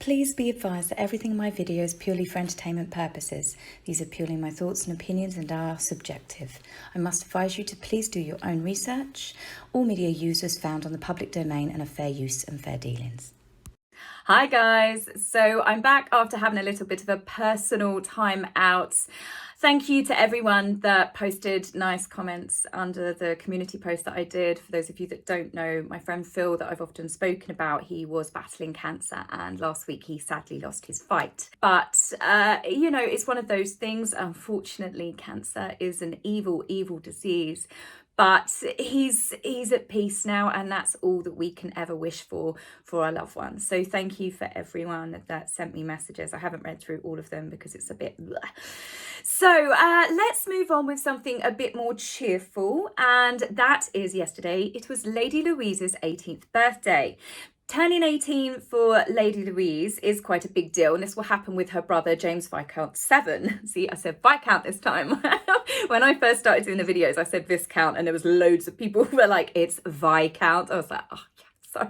Please be advised that everything in my video is purely for entertainment purposes. These are purely my thoughts and opinions and are subjective. I must advise you to please do your own research. All media users found on the public domain and are fair use and fair dealings. Hi guys, so I'm back after having a little bit of a personal time out. Thank you to everyone that posted nice comments under the community post that I did. For those of you that don't know, my friend Phil that I've often spoken about, he was battling cancer and last week he sadly lost his fight. But, you know, it's one of those things. Unfortunately, cancer is an evil, evil disease. But he's at peace now, and that's all that we can ever wish for our loved ones. So thank you for everyone that sent me messages. I haven't read through all of them because it's a bit bleh. So let's move on with something a bit more cheerful, and that is yesterday. It was Lady Louise's 18th birthday. Turning 18 for Lady Louise is quite a big deal, and this will happen with her brother James Viscount 7. See, I said Viscount this time. When I first started doing the videos, I said Viscount, and there was loads of people who were like, it's Viscount. I was like, oh, yeah, sorry.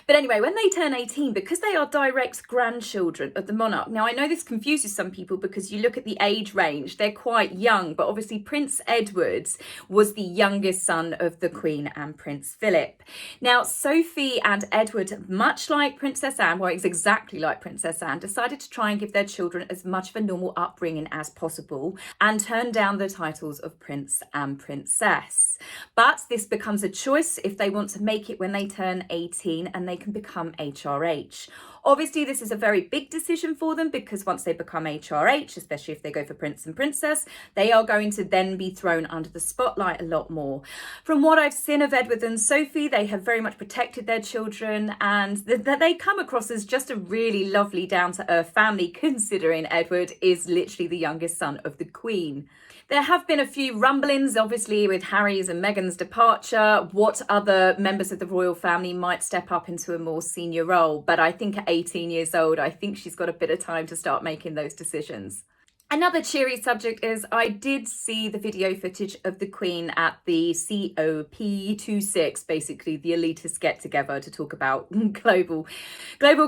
But anyway, when they turn 18, because they are direct grandchildren of the monarch. Now, I know this confuses some people because you look at the age range, they're quite young, but obviously Prince Edward was the youngest son of the Queen and Prince Philip. Now, Sophie and Edward, much like Princess Anne, well, it's exactly like Princess Anne, decided to try and give their children as much of a normal upbringing as possible and turn down the titles of Prince and Princess. But this becomes a choice if they want to make it when they turn 18 and they can become HRH. Obviously, this is a very big decision for them because once they become HRH, especially if they go for Prince and Princess, they are going to then be thrown under the spotlight a lot more. From what I've seen of Edward and Sophie, they have very much protected their children and they come across as just a really lovely down-to-earth family, considering Edward is literally the youngest son of the Queen. There have been a few rumblings, obviously, with Harry's and Meghan's departure, what other members of the royal family might step up into a more senior role. But I think at 18 years old, I think she's got a bit of time to start making those decisions. Another cheery subject is I did see the video footage of the Queen at the COP26, basically the elitist get together to talk about global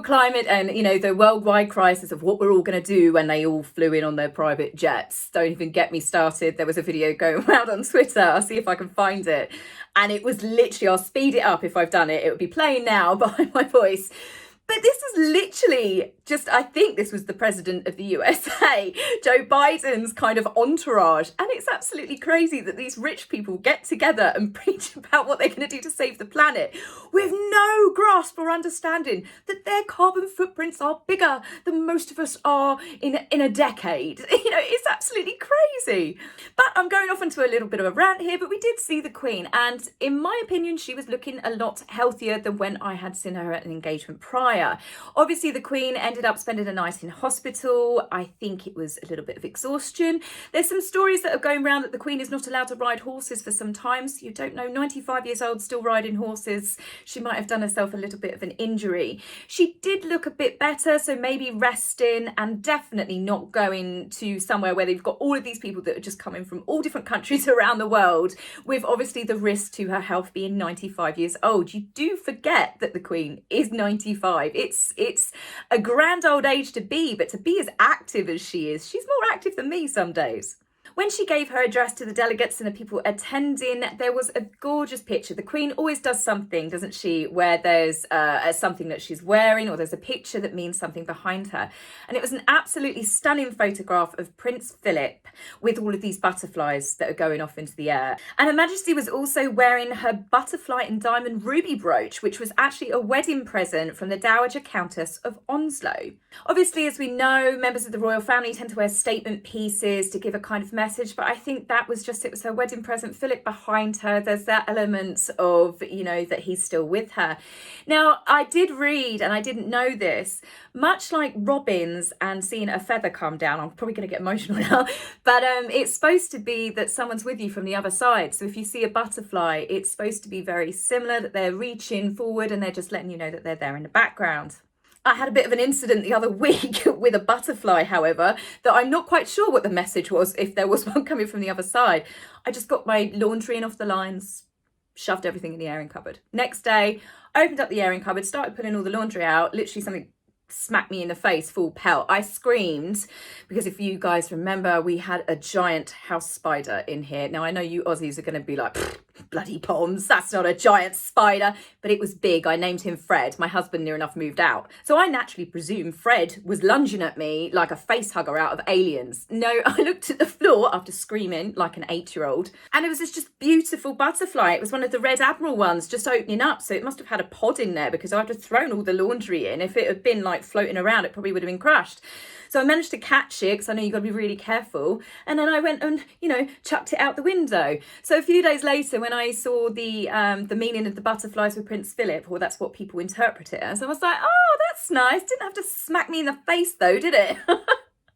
climate and, you know, the worldwide crisis of what we're all going to do when they all flew in on their private jets. Don't even get me started. There was a video going around on Twitter. I'll see if I can find it. And it was literally, I'll speed it up if I've done it. It would be playing now behind my voice. But this is literally just, I think this was the president of the USA, Joe Biden's kind of entourage. And it's absolutely crazy that these rich people get together and preach about what they're going to do to save the planet with no grasp or understanding that their carbon footprints are bigger than most of us are in a decade. You know, it's absolutely crazy. But I'm going off into a little bit of a rant here, but we did see the Queen. And in my opinion, she was looking a lot healthier than when I had seen her at an engagement prior. Obviously, the Queen ended up spending a night in hospital. I think it was a little bit of exhaustion. There's some stories that are going around that the Queen is not allowed to ride horses for some time. So you don't know, 95 years old, still riding horses. She might have done herself a little bit of an injury. She did look a bit better, so maybe resting and definitely not going to somewhere where they've got all of these people that are just coming from all different countries around the world, with obviously the risk to her health being 95 years old. You do forget that the Queen is 95. It's a grand old age to be, but to be as active as she is, she's more active than me some days. When she gave her address to the delegates and the people attending, there was a gorgeous picture. The Queen always does something, doesn't she, where there's something that she's wearing or there's a picture that means something behind her. And it was an absolutely stunning photograph of Prince Philip with all of these butterflies that are going off into the air. And Her Majesty was also wearing her butterfly and diamond ruby brooch, which was actually a wedding present from the Dowager Countess of Onslow. Obviously, as we know, members of the royal family tend to wear statement pieces to give a kind of message, but I think that was just, it was her wedding present. Philip behind her, there's that element of, you know, that he's still with her. Now, I did read, and I didn't know this, much like robins and seeing a feather come down, I'm probably going to get emotional now, but it's supposed to be that someone's with you from the other side. So if you see a butterfly, it's supposed to be very similar, that they're reaching forward and they're just letting you know that they're there in the background. I had a bit of an incident the other week with a butterfly, however, that I'm not quite sure what the message was, if there was one coming from the other side. I just got my laundry in off the lines, shoved everything in the airing cupboard. Next day, opened up the airing cupboard, started pulling all the laundry out, literally something smacked me in the face full pelt. I screamed because if you guys remember, we had a giant house spider in here. Now, I know you Aussies are going to be like, bloody Poms, that's not a giant spider, but it was big. I named him Fred. My husband near enough moved out. So I naturally presume Fred was lunging at me like a face hugger out of Aliens. No, I looked at the floor after screaming like an 8-year-old, and it was this just beautiful butterfly. It was one of the Red Admiral ones just opening up. So it must have had a pod in there because I'd have thrown all the laundry in. If it had been like floating around, it probably would have been crushed. So I managed to catch it because I know you've got to be really careful. And then I went and, chucked it out the window. So a few days later, when I saw the meaning of the butterflies with Prince Philip, or that's what people interpret it as, I was like, oh, that's nice. Didn't have to smack me in the face though, did it?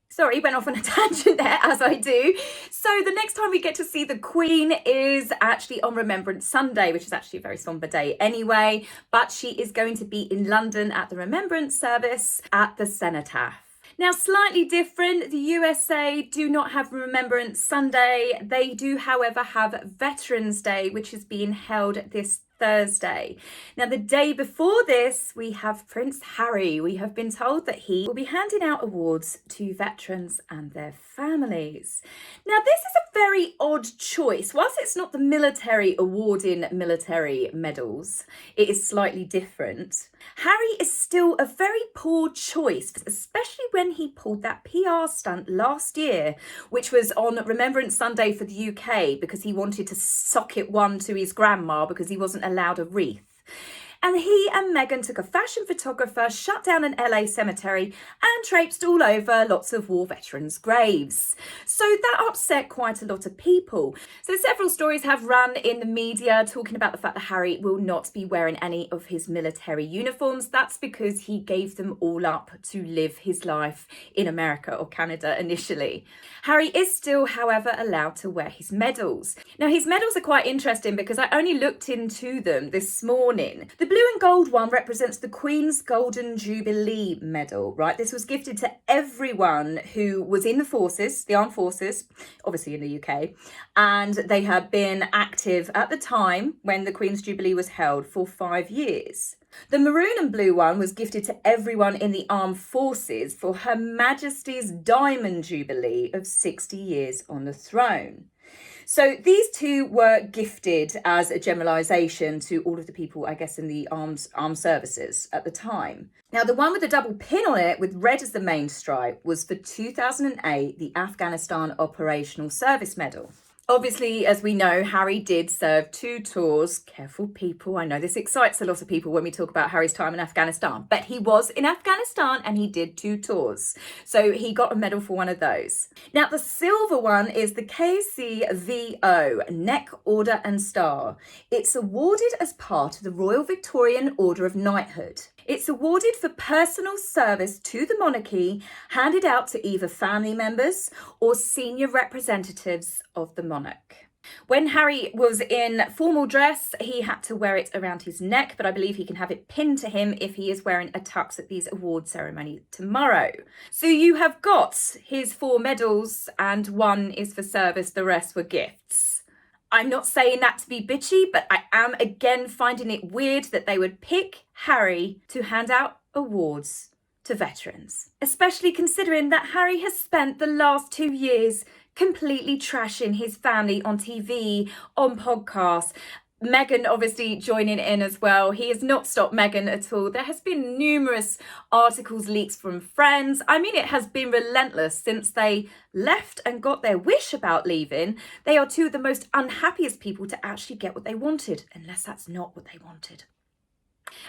Sorry, went off on a tangent there, as I do. So the next time we get to see the Queen is actually on Remembrance Sunday, which is actually a very sombre day anyway. But she is going to be in London at the Remembrance service at the Cenotaph. Now, slightly different, the USA do not have Remembrance Sunday. They do, however, have Veterans Day, which is being held this Thursday. Now, the day before this, we have Prince Harry. We have been told that he will be handing out awards to veterans and their families. Now, this is a very odd choice. Whilst it's not the military awarding military medals, it is slightly different. Harry is still a very poor choice, especially when he pulled that PR stunt last year, which was on Remembrance Sunday for the UK, because he wanted to socket one to his grandma because he wasn't allowed a wreath. And he and Meghan took a fashion photographer, shut down an LA cemetery and traipsed all over lots of war veterans' graves. So that upset quite a lot of people. So several stories have run in the media talking about the fact that Harry will not be wearing any of his military uniforms. That's because he gave them all up to live his life in America or Canada initially. Harry is still, however, allowed to wear his medals. Now, his medals are quite interesting because I only looked into them this morning. The blue and gold one represents the Queen's Golden Jubilee Medal, right? This was gifted to everyone who was in the forces, the armed forces, obviously in the UK, and they had been active at the time when the Queen's Jubilee was held for 5 years. The maroon and blue one was gifted to everyone in the armed forces for Her Majesty's Diamond Jubilee of 60 years on the throne. So these two were gifted as a generalisation to all of the people, I guess, in the armed services at the time. Now, the one with the double pin on it with red as the main stripe was for 2008, the Afghanistan Operational Service Medal. Obviously, as we know, Harry did serve 2 tours. Careful, people. I know this excites a lot of people when we talk about Harry's time in Afghanistan, but he was in Afghanistan and he did 2 tours. So he got a medal for one of those. Now, the silver one is the KCVO, Neck Order and Star. It's awarded as part of the Royal Victorian Order of Knighthood. It's awarded for personal service to the monarchy, handed out to either family members or senior representatives of the monarch. When Harry was in formal dress, he had to wear it around his neck, but I believe he can have it pinned to him if he is wearing a tux at these award ceremony tomorrow. So you have got his 4 medals and 1 is for service, the rest were gifts. I'm not saying that to be bitchy, but I am again finding it weird that they would pick Harry to hand out awards to veterans, especially considering that Harry has spent the last 2 years completely trashing his family on TV, on podcasts. Meghan obviously joining in as well. He has not stopped Meghan at all. There has been numerous articles, leaks from friends. I mean, it has been relentless since they left and got their wish about leaving. They are 2 of the most unhappiest people to actually get what they wanted, unless that's not what they wanted.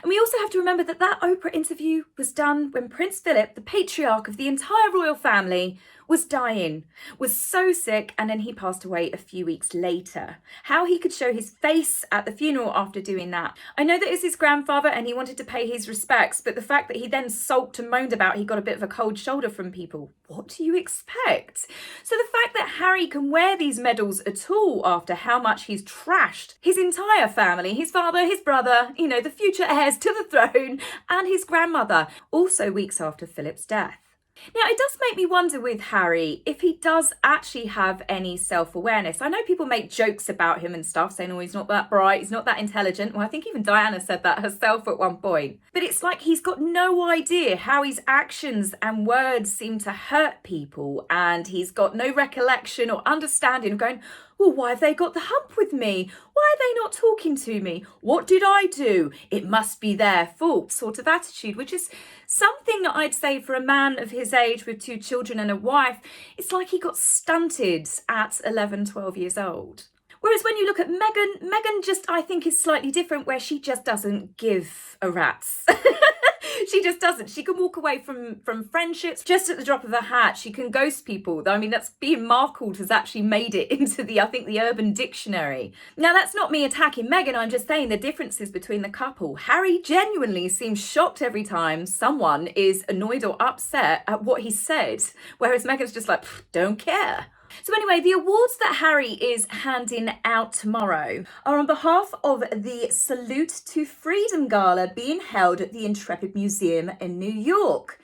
And we also have to remember that that Oprah interview was done when Prince Philip, the patriarch of the entire royal family, was dying, was so sick, and then he passed away a few weeks later. How he could show his face at the funeral after doing that. I know that it's his grandfather and he wanted to pay his respects, but the fact that he then sulked and moaned about he got a bit of a cold shoulder from people, what do you expect? So the fact that Harry can wear these medals at all after how much he's trashed his entire family, his father, his brother, the future heirs to the throne, and his grandmother, also weeks after Philip's death. Now, it does make me wonder with Harry if he does actually have any self-awareness. I know people make jokes about him and stuff, saying, oh, he's not that bright, he's not that intelligent. Well, I think even Diana said that herself at one point. But it's like he's got no idea how his actions and words seem to hurt people, and he's got no recollection or understanding of going, well, why have they got the hump with me? Why are they not talking to me? What did I do? It must be their fault sort of attitude, which is something that I'd say for a man of his age with 2 children and a wife, it's like he got stunted at 11, 12 years old. Whereas when you look at Meghan just, I think, is slightly different, where she just doesn't give a rat's. She just doesn't. She can walk away from friendships just at the drop of a hat. She can ghost people. I mean, that's being markled has actually made it into the, I think, the Urban Dictionary. Now, that's not me attacking Meghan. I'm just saying the differences between the couple. Harry genuinely seems shocked every time someone is annoyed or upset at what he said, whereas Meghan's just like, don't care. So anyway, the awards that Harry is handing out tomorrow are on behalf of the Salute to Freedom Gala being held at the Intrepid Museum in New York.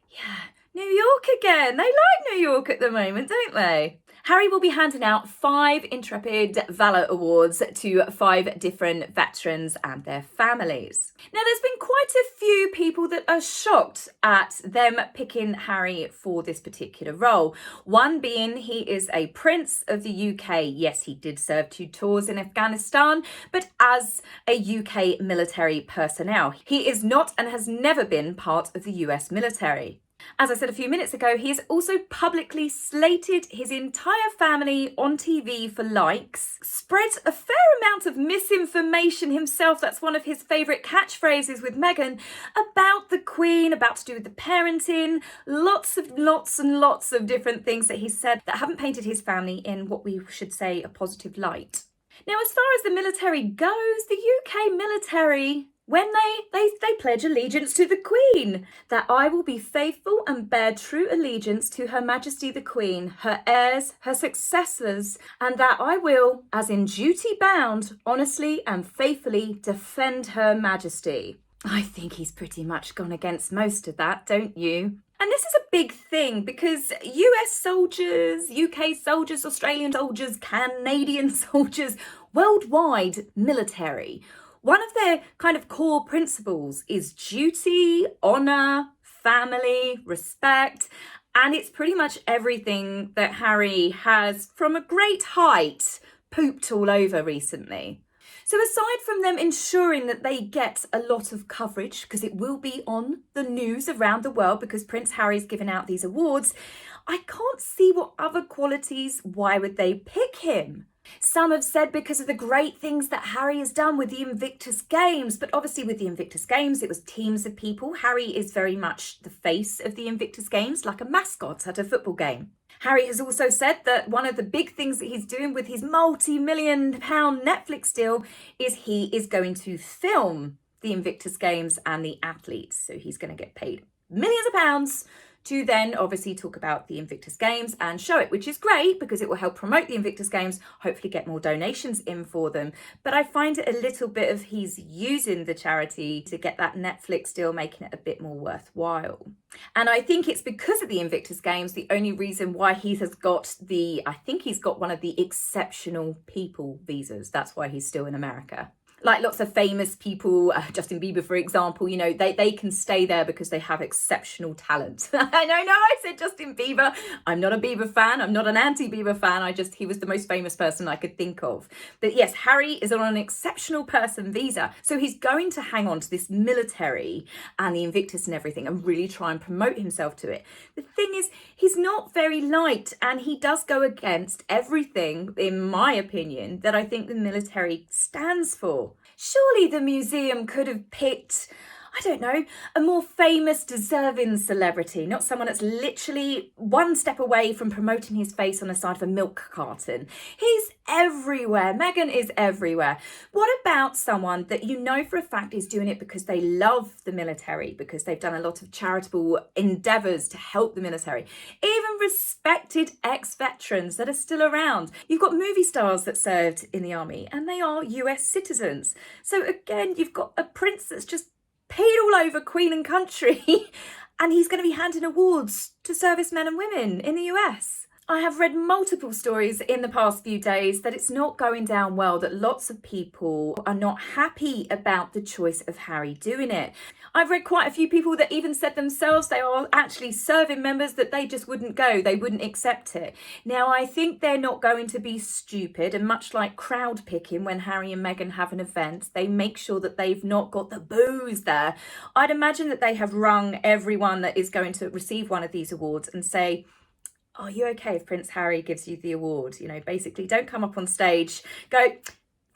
Yeah, New York again. They like New York at the moment, don't they? Harry will be handing out 5 Intrepid Valour Awards to 5 different veterans and their families. Now, there's been quite a few people that are shocked at them picking Harry for this particular role. One being he is a prince of the UK. Yes, he did serve 2 tours in Afghanistan, but as a UK military personnel. He is not and has never been part of the US military. As I said a few minutes ago, he has also publicly slated his entire family on TV for likes, spread a fair amount of misinformation himself, that's one of his favourite catchphrases with Meghan, about the Queen, about to do with the parenting, lots and lots of different things that he said that haven't painted his family in what we should say a positive light. Now, as far as the military goes, the UK military, when they pledge allegiance to the Queen, that I will be faithful and bear true allegiance to Her Majesty the Queen, her heirs, her successors, and that I will, as in duty bound, honestly and faithfully defend Her Majesty. I think he's pretty much gone against most of that, don't you? And this is a big thing because US soldiers, UK soldiers, Australian soldiers, Canadian soldiers, worldwide military, one of their kind of core principles is duty, honour, family, respect, and it's pretty much everything that Harry has from a great height pooped all over recently. So aside from them ensuring that they get a lot of coverage, because it will be on the news around the world because Prince Harry's given out these awards, I can't see what other qualities, why would they pick him? Some have said because of the great things that Harry has done with the Invictus Games, but obviously with the Invictus Games, it was teams of people. Harry is very much the face of the Invictus Games, like a mascot at a football game. Harry has also said that one of the big things that he's doing with his multi-million-pound Netflix deal is he is going to film the Invictus Games and the athletes. So he's going to get paid millions of pounds to then obviously talk about the Invictus Games and show it, which is great because it will help promote the Invictus Games, hopefully get more donations in for them. But I find it a little bit of he's using the charity to get that Netflix deal, making it a bit more worthwhile. And I think it's because of the Invictus Games, the only reason why he has got I think he's got one of the exceptional people visas. That's why he's still in America. Like lots of famous people, Justin Bieber, for example, you know, they can stay there because they have exceptional talent. I know I said Justin Bieber. I'm not a Bieber fan. I'm not an anti-Bieber fan. He was the most famous person I could think of. But yes, Harry is on an exceptional person visa. So he's going to hang on to this military and the Invictus and everything and really try and promote himself to it. The thing is, he's not very liked and he does go against everything, in my opinion, that I think the military stands for. Surely the museum could have picked, I don't know, a more famous, deserving celebrity, not someone that's literally one step away from promoting his face on the side of a milk carton. He's everywhere. Meghan is everywhere. What about someone that you know for a fact is doing it because they love the military, because they've done a lot of charitable endeavours to help the military? Even respected ex-veterans that are still around. You've got movie stars that served in the army and they are US citizens. So again, you've got a prince that's just peed all over Queen and country and he's going to be handing awards to servicemen and women in the US. I have read multiple stories in the past few days that it's not going down well, that lots of people are not happy about the choice of Harry doing it. I've read quite a few people that even said themselves they are actually serving members that they just wouldn't go, they wouldn't accept it. Now, I think they're not going to be stupid, and much like crowd picking when Harry and Meghan have an event, they make sure that they've not got the booze there. I'd imagine that they have rung everyone that is going to receive one of these awards and say, are you okay if Prince Harry gives you the award? You know, basically don't come up on stage, go,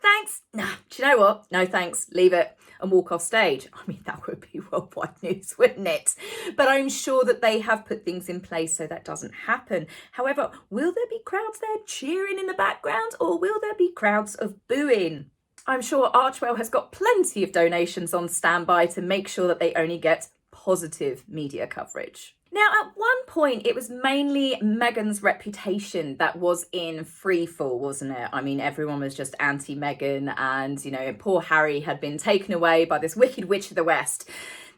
thanks, nah, do you know what? No thanks, leave it, and walk off stage. I mean, that would be worldwide news, wouldn't it? But I'm sure that they have put things in place so that doesn't happen. However, will there be crowds there cheering in the background, or will there be crowds of booing? I'm sure Archwell has got plenty of donations on standby to make sure that they only get positive media coverage. Now, at one point, it was mainly Meghan's reputation that was in freefall, wasn't it? I mean, everyone was just anti-Meghan, and, you know, poor Harry had been taken away by this wicked witch of the West.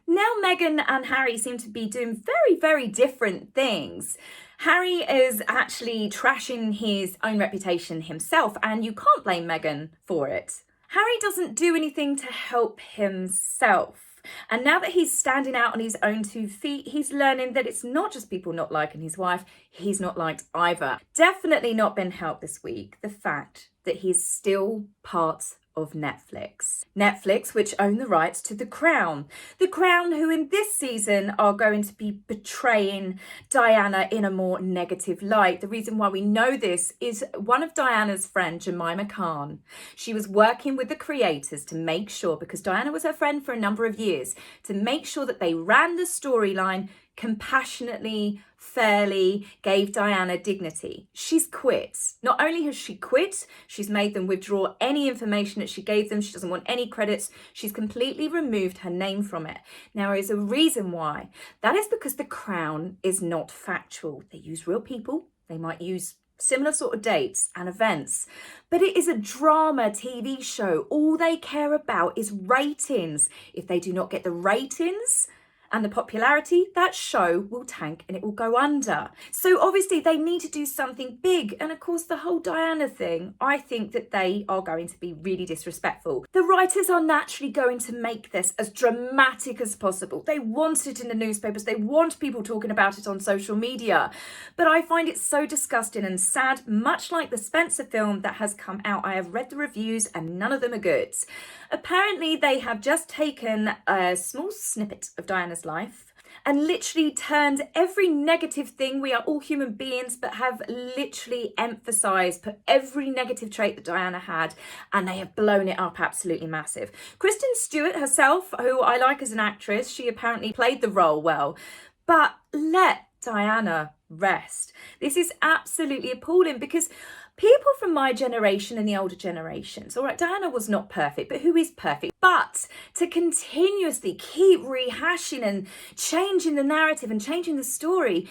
Now, Meghan and Harry seem to be doing very, very different things. Harry is actually trashing his own reputation himself, and you can't blame Meghan for it. Harry doesn't do anything to help himself. And now that he's standing out on his own 2 feet, he's learning that it's not just people not liking his wife, he's not liked either. Definitely not been helped this week, the fact that he's still part of Netflix. Netflix, which own the rights to The Crown. The Crown, who in this season are going to be portraying Diana in a more negative light. The reason why we know this is one of Diana's friends, Jemima Khan. She was working with the creators to make sure, because Diana was her friend for a number of years, to make sure that they ran the storyline compassionately, fairly, gave Diana dignity. She's quit. Not only has she quit, she's made them withdraw any information that she gave them. She doesn't want any credits. She's completely removed her name from it. Now, there is a reason why. That is because The Crown is not factual. They use real people. They might use similar sort of dates and events, but it is a drama TV show. All they care about is ratings. If they do not get the ratings and the popularity, that show will tank and it will go under. So obviously they need to do something big. And of course, the whole Diana thing, I think that they are going to be really disrespectful. The writers are naturally going to make this as dramatic as possible. They want it in the newspapers. They want people talking about it on social media. But I find it so disgusting and sad, much like the Spencer film that has come out. I have read the reviews and none of them are good. Apparently, they have just taken a small snippet of Diana's life and literally turned every negative thing. We are all human beings, but have literally emphasised, put every negative trait that Diana had, and they have blown it up absolutely massive. Kristen Stewart herself, who I like as an actress, she apparently played the role well, but let Diana rest. This is absolutely appalling, because people from my generation and the older generations, all right, Diana was not perfect, but who is perfect? But to continuously keep rehashing and changing the narrative and changing the story,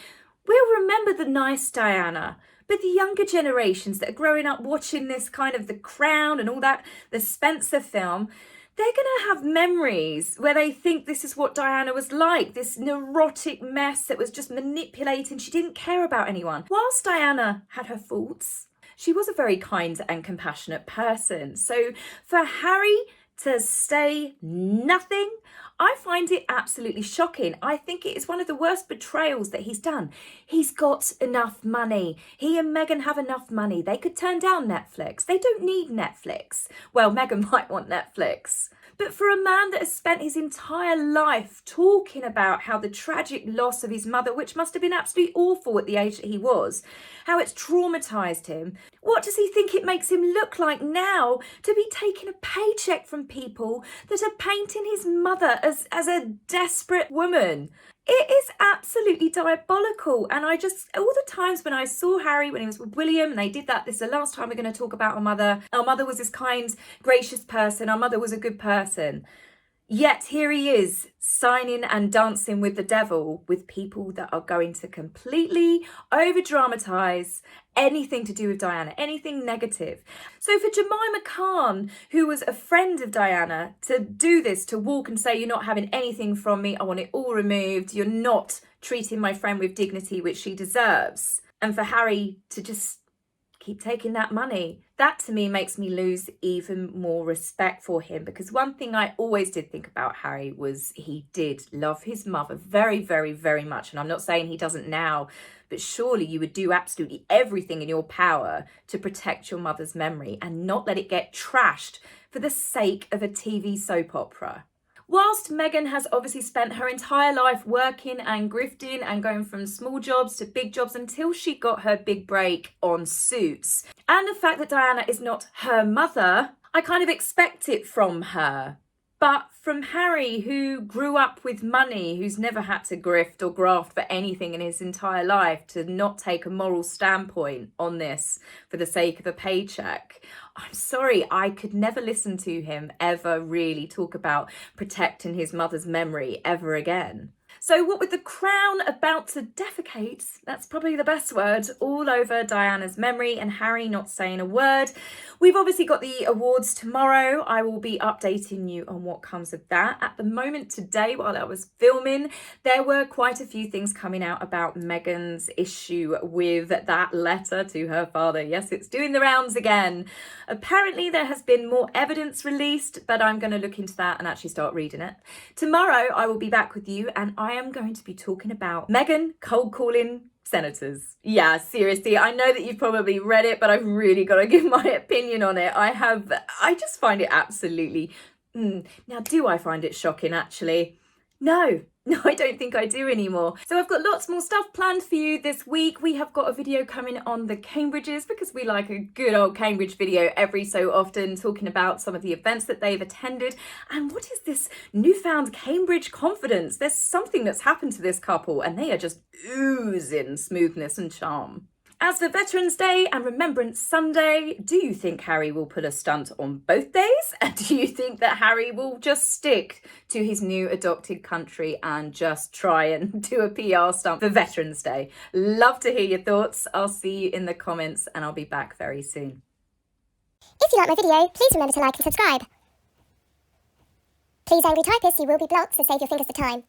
we'll remember the nice Diana. But the younger generations that are growing up watching this kind of The Crown and all that, the Spencer film, they're going to have memories where they think this is what Diana was like, this neurotic mess that was just manipulating. She didn't care about anyone. Whilst Diana had her faults, she was a very kind and compassionate person. So for Harry to say nothing, I find it absolutely shocking. I think it is one of the worst betrayals that he's done. He's got enough money. He and Meghan have enough money. They could turn down Netflix. They don't need Netflix. Well, Meghan might want Netflix. But for a man that has spent his entire life talking about how the tragic loss of his mother, which must have been absolutely awful at the age that he was, how it's traumatised him, what does he think it makes him look like now to be taking a paycheck from people that are painting his mother as a desperate woman? It is absolutely diabolical. And I just, all the times when I saw Harry when he was with William, and they did that, this is the last time we're going to talk about our mother. Our mother was this kind, gracious person. Our mother was a good person. Yet here he is signing and dancing with the devil with people that are going to completely over-dramatise anything to do with Diana, anything negative. So for Jemima Khan, who was a friend of Diana, to do this, to walk and say, you're not having anything from me, I want it all removed, you're not treating my friend with dignity which she deserves. And for Harry to just keep taking that money, that to me makes me lose even more respect for him, because one thing I always did think about Harry was he did love his mother very, very, very much. And I'm not saying he doesn't now, but surely you would do absolutely everything in your power to protect your mother's memory and not let it get trashed for the sake of a TV soap opera. Whilst Meghan has obviously spent her entire life working and grifting and going from small jobs to big jobs until she got her big break on Suits, and the fact that Diana is not her mother, I kind of expect it from her. But from Harry, who grew up with money, who's never had to grift or graft for anything in his entire life, to not take a moral standpoint on this for the sake of a paycheck, I'm sorry, I could never listen to him ever really talk about protecting his mother's memory ever again. So what with the crown about to defecate, that's probably the best word, all over Diana's memory and Harry not saying a word, we've obviously got the awards tomorrow. I will be updating you on what comes of that. At the moment today, while I was filming, there were quite a few things coming out about Meghan's issue with that letter to her father. Yes, it's doing the rounds again. Apparently there has been more evidence released, but I'm going to look into that and actually start reading it. Tomorrow I will be back with you and I am going to be talking about Meghan cold calling senators. Yeah, seriously, I know that you've probably read it, but I've really got to give my opinion on it. I just find it absolutely... Now, do I find it shocking, actually? No, I don't think I do anymore. So I've got lots more stuff planned for you this week. We have got a video coming on the Cambridges, because we like a good old Cambridge video every so often, talking about some of the events that they've attended. And what is this newfound Cambridge confidence? There's something that's happened to this couple and they are just oozing smoothness and charm. As for Veterans Day and Remembrance Sunday, do you think Harry will put a stunt on both days? And do you think that Harry will just stick to his new adopted country and just try and do a PR stunt for Veterans Day? Love to hear your thoughts. I'll see you in the comments and I'll be back very soon. If you like my video, please remember to like and subscribe. Please, angry typists, you will be blocked, so save your fingers for time.